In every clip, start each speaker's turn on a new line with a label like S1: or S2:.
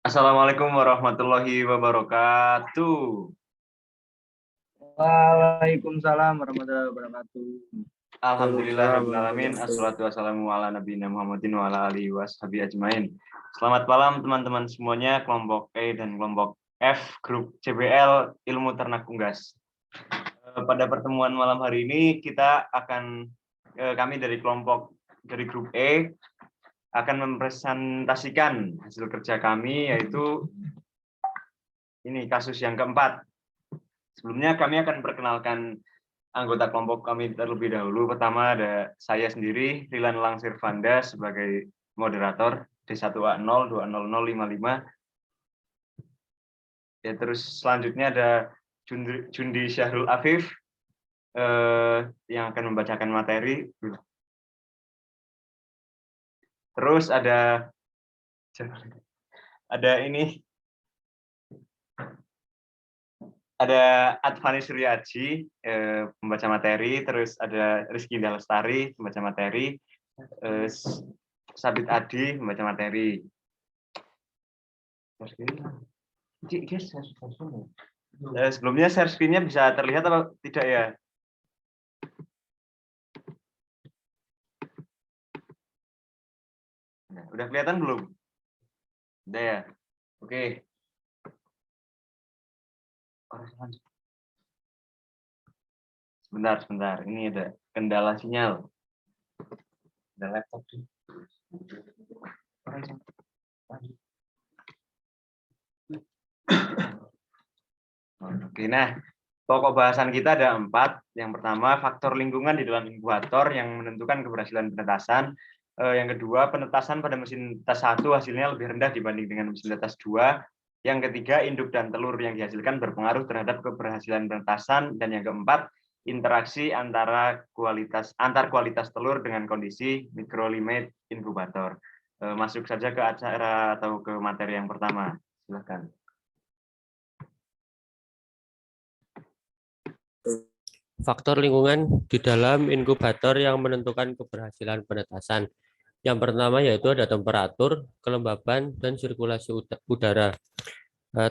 S1: Assalamualaikum warahmatullahi wabarakatuh.
S2: Waalaikumsalam warahmatullahi wabarakatuh.
S1: Alhamdulillahirrahmanirrahim. Assalatu wassalamu ala nabiyina Muhammadin wa ala alihi washabihi ajmain. Selamat malam teman-teman semuanya, kelompok E dan kelompok F, grup CBL Ilmu Ternak Unggas. Pada pertemuan malam hari ini kami dari grup E akan mempresentasikan hasil kerja kami, yaitu ini kasus yang keempat. Sebelumnya kami akan perkenalkan anggota kelompok kami terlebih dahulu. Pertama ada saya sendiri, Rilan Langsir Vanda sebagai moderator D1A0 20055. Ya, terus selanjutnya ada Jundi Syahrul Afif yang akan membacakan materi. Terus ada Advani Suryaji pembaca materi, terus ada Rizky Lestari pembaca materi, Sabit Adi pembaca materi. Sebelumnya share screen-nya bisa terlihat atau tidak ya? Nah, udah kelihatan belum? Udah ya? Oke. Sebentar. Ini ada kendala sinyal. Ada laptop sih. Oke, nah, pokok bahasan kita ada 4. Yang pertama, faktor lingkungan di dalam inkubator yang menentukan keberhasilan penetasan. Yang kedua, penetasan pada mesin tetes 1 hasilnya lebih rendah dibanding dengan mesin tetes 2. Yang ketiga, induk dan telur yang dihasilkan berpengaruh terhadap keberhasilan penetasan. Dan yang keempat, interaksi antar kualitas telur dengan kondisi microlimit inkubator. Masuk saja ke acara atau ke materi yang pertama. Silakan.
S3: Faktor lingkungan di dalam inkubator yang menentukan keberhasilan penetasan. Yang pertama yaitu ada temperatur, kelembaban, dan sirkulasi udara.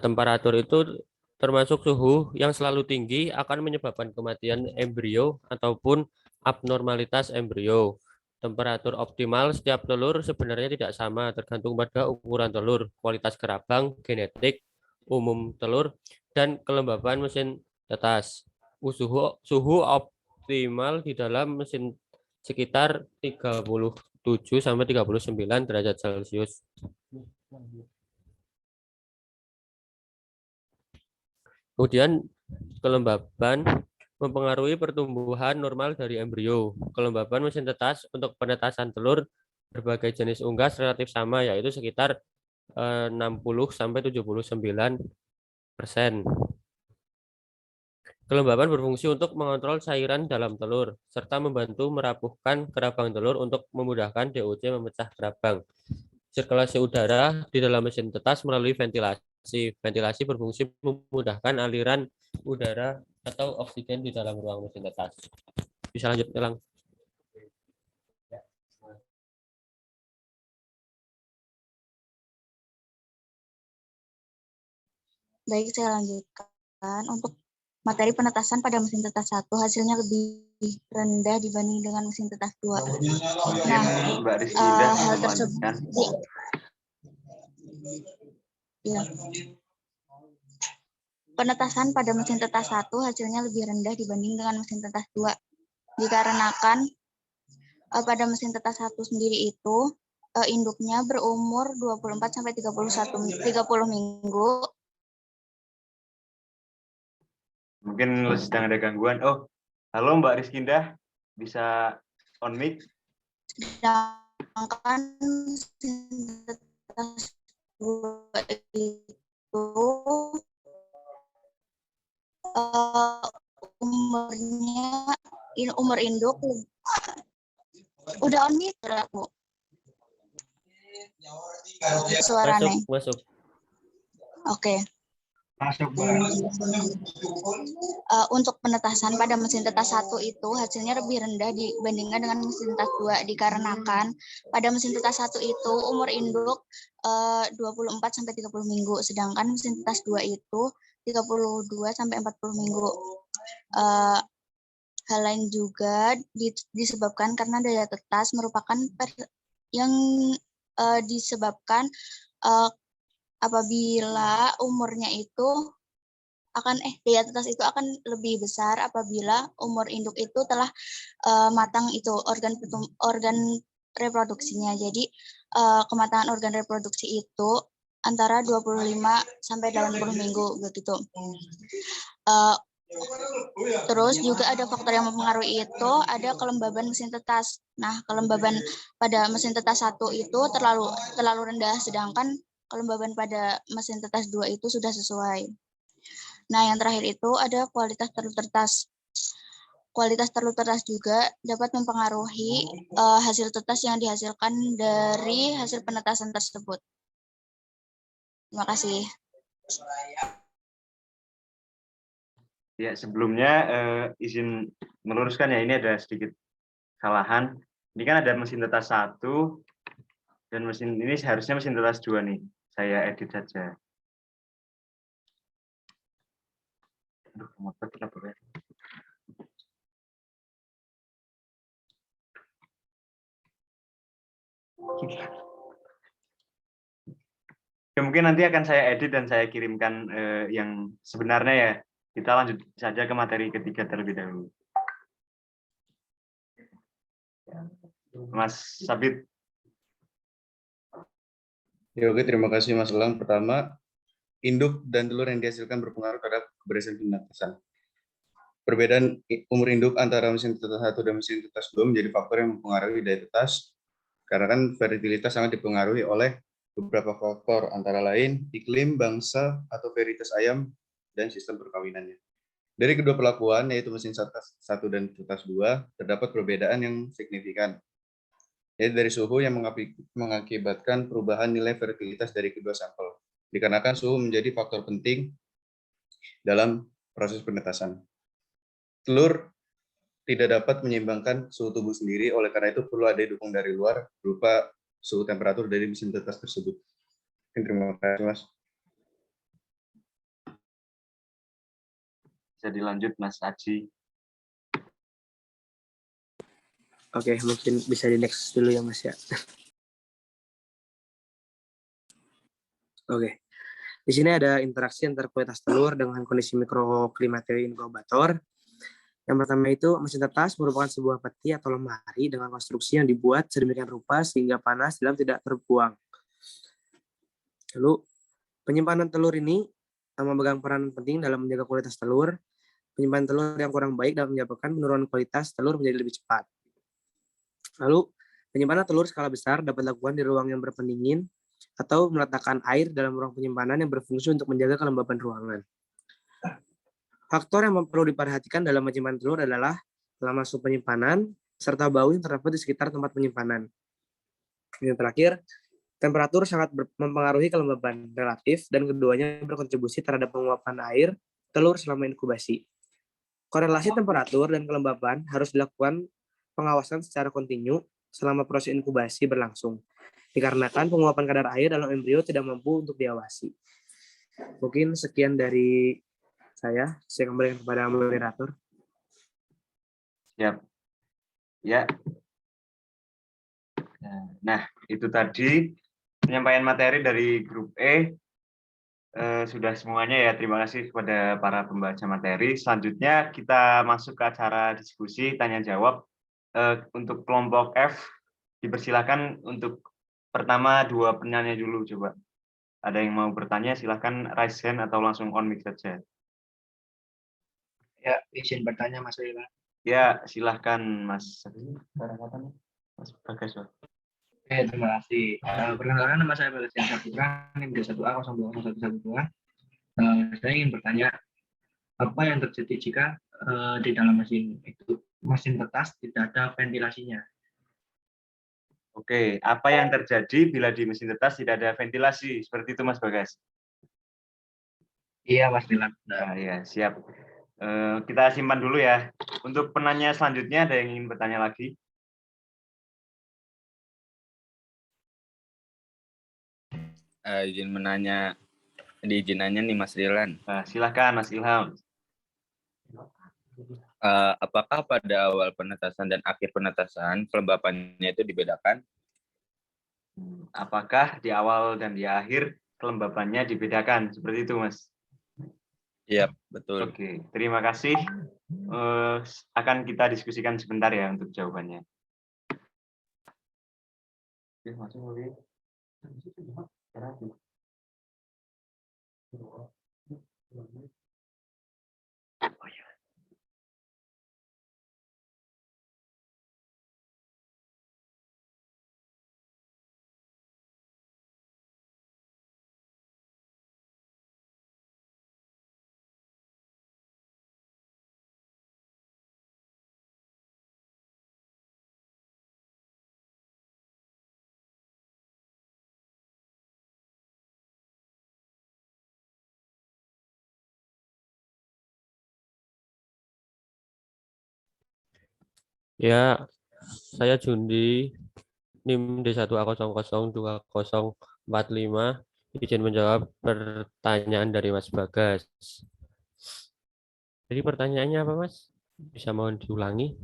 S3: Temperatur itu termasuk suhu yang selalu tinggi akan menyebabkan kematian embrio ataupun abnormalitas embrio. Temperatur optimal setiap telur sebenarnya tidak sama, tergantung pada ukuran telur, kualitas gerabang, genetik, umum telur, dan kelembaban mesin tetas. Suhu optimal di dalam mesin sekitar 37 sampai 39 derajat Celcius. Kemudian kelembaban mempengaruhi pertumbuhan normal dari embrio. Kelembaban mesin tetas untuk penetasan telur berbagai jenis unggas relatif sama, yaitu sekitar 60 sampai 79%. Kelembaban berfungsi untuk mengontrol cairan dalam telur, serta membantu merapuhkan gerabang telur untuk memudahkan DOC memecah gerabang. Sirkulasi udara di dalam mesin tetas melalui ventilasi. Ventilasi berfungsi memudahkan aliran udara atau oksigen di dalam ruang mesin tetas. Bisa lanjut, Elang.
S4: Baik, saya lanjutkan. Untuk materi penetasan pada mesin tetas 1 hasilnya lebih rendah dibanding dengan mesin tetas 2. Nah, hal tersebut ya. Penetasan pada mesin tetas 1 hasilnya lebih rendah dibanding dengan mesin tetas 2. Dikarenakan pada mesin tetas 1 sendiri itu induknya berumur 24 sampai 30 minggu.
S1: Mungkin sedang ada gangguan. Oh, halo Mbak Rizkinda, bisa on mic?
S4: Sedangkan tetas 2 itu umur induk udah on mic aku. Suaranya.
S3: Masuk.
S4: Oke.
S2: Masuk, Mbak.
S4: Untuk penetasan pada mesin tetas 1 itu hasilnya lebih rendah dibandingkan dengan mesin tetas 2 dikarenakan pada mesin tetas 1 itu umur induk 24 sampai 30 minggu, sedangkan mesin tetas 2 itu 32 sampai 40 minggu. Hal lain juga disebabkan karena daya tetas merupakan yang disebabkan apabila umurnya itu daya tetas itu akan lebih besar apabila umur induk itu telah matang itu organ reproduksinya. Jadi kematangan organ reproduksi itu antara 25 sampai 80 minggu begitu. Terus juga ada faktor yang mempengaruhi itu ada kelembaban mesin tetas. Nah, kelembaban pada mesin tetas 1 itu terlalu rendah, sedangkan kelembaban pada mesin tetas 2 itu sudah sesuai. Nah, yang terakhir itu ada kualitas telur tetas. Kualitas telur tetas juga dapat mempengaruhi hasil tetas yang dihasilkan dari hasil penetasan tersebut. Terima kasih.
S1: Ya, sebelumnya izin meluruskan ya, ini ada sedikit kesalahan. Ini kan ada mesin tetas 1 dan mesin ini seharusnya mesin tetas 2 nih. Saya edit saja. Aduh, motor kenapa ya? Ya, mungkin nanti akan saya edit dan saya kirimkan yang sebenarnya ya. Kita lanjut saja ke materi ketiga terlebih dahulu. Mas Sabit.
S5: Ya, oke, terima kasih Mas Elang. Pertama, induk dan telur yang dihasilkan berpengaruh terhadap keberhasilan penetasan. Perbedaan umur induk antara mesin tetas 1 dan mesin tetas 2 menjadi faktor yang mempengaruhi daya tetas, karena kan fertilitas sangat dipengaruhi oleh beberapa faktor, antara lain iklim, bangsa, atau varietas ayam, dan sistem perkawinannya. Dari kedua pelakuan, yaitu mesin tetas 1 dan tetas 2, terdapat perbedaan yang signifikan, yaitu dari suhu yang mengakibatkan perubahan nilai fertilitas dari kedua sampel. Dikarenakan suhu menjadi faktor penting dalam proses penetasan. Telur tidak dapat menyeimbangkan suhu tubuh sendiri, oleh karena itu perlu ada dukung dari luar berupa suhu temperatur dari mesin tetas tersebut. Terima kasih, Mas.
S1: Bisa dilanjut, Mas Aji.
S2: Oke, mungkin bisa di next dulu ya, Mas ya. Oke. Di sini ada interaksi antara kualitas telur dengan kondisi mikroklimateri inkubator. Yang pertama itu, mesin tetas merupakan sebuah peti atau lemari dengan konstruksi yang dibuat sedemikian rupa sehingga panas dalam tidak terbuang. Lalu, penyimpanan telur ini memegang peran penting dalam menjaga kualitas telur. Penyimpanan telur yang kurang baik dapat menyebabkan penurunan kualitas telur menjadi lebih cepat. Lalu, penyimpanan telur skala besar dapat dilakukan di ruang yang berpendingin atau meletakkan air dalam ruang penyimpanan yang berfungsi untuk menjaga kelembaban ruangan. Faktor yang perlu diperhatikan dalam penyimpanan telur adalah lama suhu penyimpanan serta bau yang terdapat di sekitar tempat penyimpanan. Yang terakhir, temperatur sangat mempengaruhi kelembaban relatif dan keduanya berkontribusi terhadap penguapan air telur selama inkubasi. Korelasi temperatur dan kelembaban harus dilakukan pengawasan secara kontinu selama proses inkubasi berlangsung, dikarenakan penguapan kadar air dalam embrio tidak mampu untuk diawasi. Mungkin sekian dari saya kembalikan kepada moderator.
S1: Siap. Ya. Nah, itu tadi penyampaian materi dari grup E. Sudah semuanya ya. Terima kasih kepada para pembaca materi. Selanjutnya kita masuk ke acara diskusi tanya jawab. Untuk kelompok F, dipersilakan untuk pertama 2 penanya dulu coba. Ada yang mau bertanya, silahkan raise hand atau langsung on mic saja.
S2: Ya, izin bertanya Mas Wila.
S1: Ya, silahkan Mas. Mas Bagas.
S2: Terima kasih. Perkenalkan, nama saya Bagas Saputra, NIM 1A 020112. Saya ingin bertanya, apa yang terjadi jika di dalam mesin tetas tidak ada ventilasinya?
S1: Oke, apa yang terjadi bila di mesin tetas tidak ada ventilasi? Seperti itu, Mas Bagas.
S2: Iya, Mas Dilan.
S1: Nah, ya, siap. Kita simpan dulu ya. Untuk penanya selanjutnya, ada yang ingin bertanya lagi?
S6: Izin menanya, diizinannya nih Mas Dilan.
S1: Nah, silakan Mas Ilham.
S6: Apakah pada awal penetasan dan akhir penetasan kelembapannya itu dibedakan?
S1: Apakah di awal dan di akhir kelembabannya dibedakan? Seperti itu, Mas.
S6: Iya, betul.
S1: Oke, terima kasih. Akan kita diskusikan sebentar ya untuk jawabannya.
S3: Ya, saya Jundi, NIM D1A002045, izin menjawab pertanyaan dari Mas Bagas. Jadi pertanyaannya apa, Mas? Bisa mohon diulangi?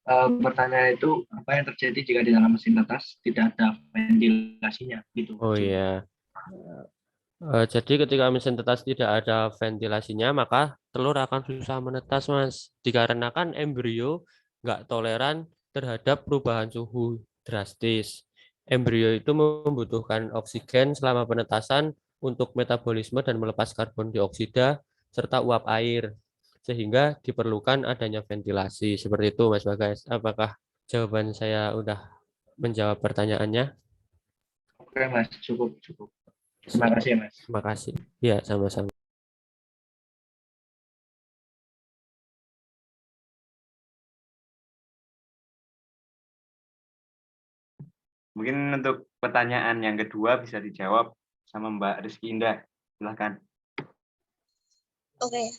S2: Pertanyaan itu apa yang terjadi jika di dalam mesin tetas tidak ada ventilasinya gitu.
S3: Oh iya. Jadi ketika mesin tetas tidak ada ventilasinya, maka telur akan susah menetas, Mas. Dikarenakan embrio nggak toleran terhadap perubahan suhu drastis. Embrio itu membutuhkan oksigen selama penetasan untuk metabolisme dan melepas karbon dioksida serta uap air, sehingga diperlukan adanya ventilasi. Seperti itu, Mas Bagas. Apakah jawaban saya udah menjawab pertanyaannya?
S2: Oke, Mas, cukup. Terima kasih, Mas.
S3: Terima kasih. Ya, sama-sama.
S1: Mungkin untuk pertanyaan yang kedua bisa dijawab sama Mbak Rizky Indah. Silakan.
S4: Oke,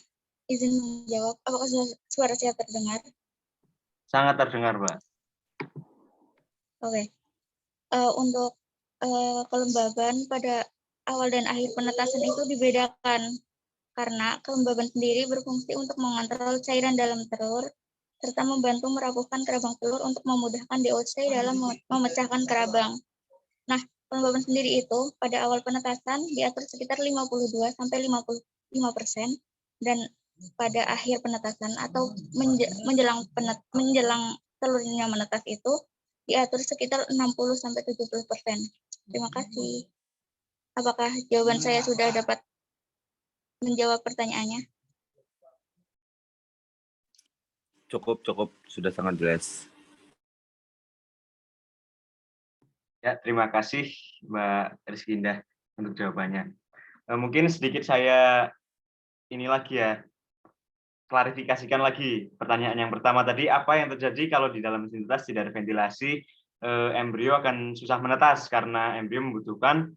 S4: izin menjawab. Apakah suara saya terdengar?
S1: Sangat terdengar, Mbak.
S4: Oke. Untuk kelembaban pada awal dan akhir penetasan itu dibedakan karena kelembaban sendiri berfungsi untuk mengontrol cairan dalam telur serta membantu merapuhkan kerabang telur untuk memudahkan DOC dalam memecahkan kerabang. Nah, kelembaban sendiri itu pada awal penetasan diatur sekitar 52 sampai 55% dan pada akhir penetasan atau menjelang telurnya menetas itu diatur sekitar 60 sampai 70%. Terima kasih. Apakah jawaban saya sudah dapat menjawab pertanyaannya?
S6: Cukup, sudah sangat jelas.
S1: Ya, terima kasih Mbak Rizky Indah untuk jawabannya. Mungkin sedikit saya ini lagi ya, klarifikasikan lagi pertanyaan yang pertama tadi, apa yang terjadi kalau di dalam mesin tetas tidak ada ventilasi, embrio akan susah menetas karena embrio membutuhkan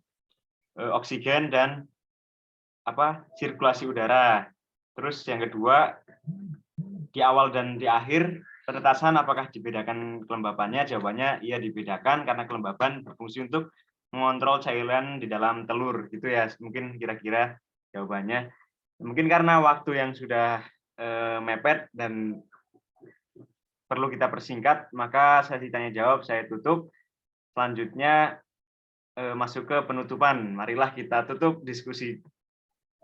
S1: oksigen dan sirkulasi udara. Terus yang kedua, di awal dan di akhir penetasan apakah dibedakan kelembabannya? Jawabannya iya dibedakan karena kelembaban berfungsi untuk mengontrol cairan di dalam telur, gitu ya. Mungkin kira-kira jawabannya. Mungkin karena waktu yang sudah mepet dan perlu kita persingkat, maka sesi tanya jawab saya tutup. Selanjutnya masuk ke penutupan. Marilah kita tutup diskusi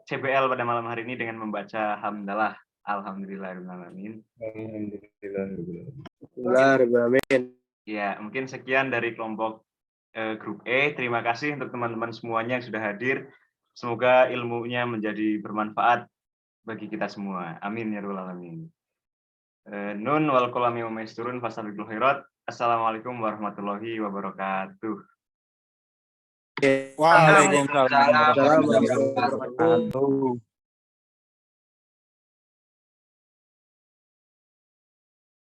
S1: CBL pada malam hari ini dengan membaca hamdalah. Alhamdulillahirrahmanirrahim.
S2: Alhamdulillah.
S1: Ya, mungkin sekian dari kelompok grup E. Terima kasih untuk teman-teman semuanya yang sudah hadir. Semoga ilmunya menjadi bermanfaat bagi kita semua. Amin ya rabbal alamin. Nun wal qalami wa maisturun fastabiqul khairat. Assalamualaikum warahmatullahi wabarakatuh.
S7: Waalaikumsalam warahmatullahi wabarakatuh.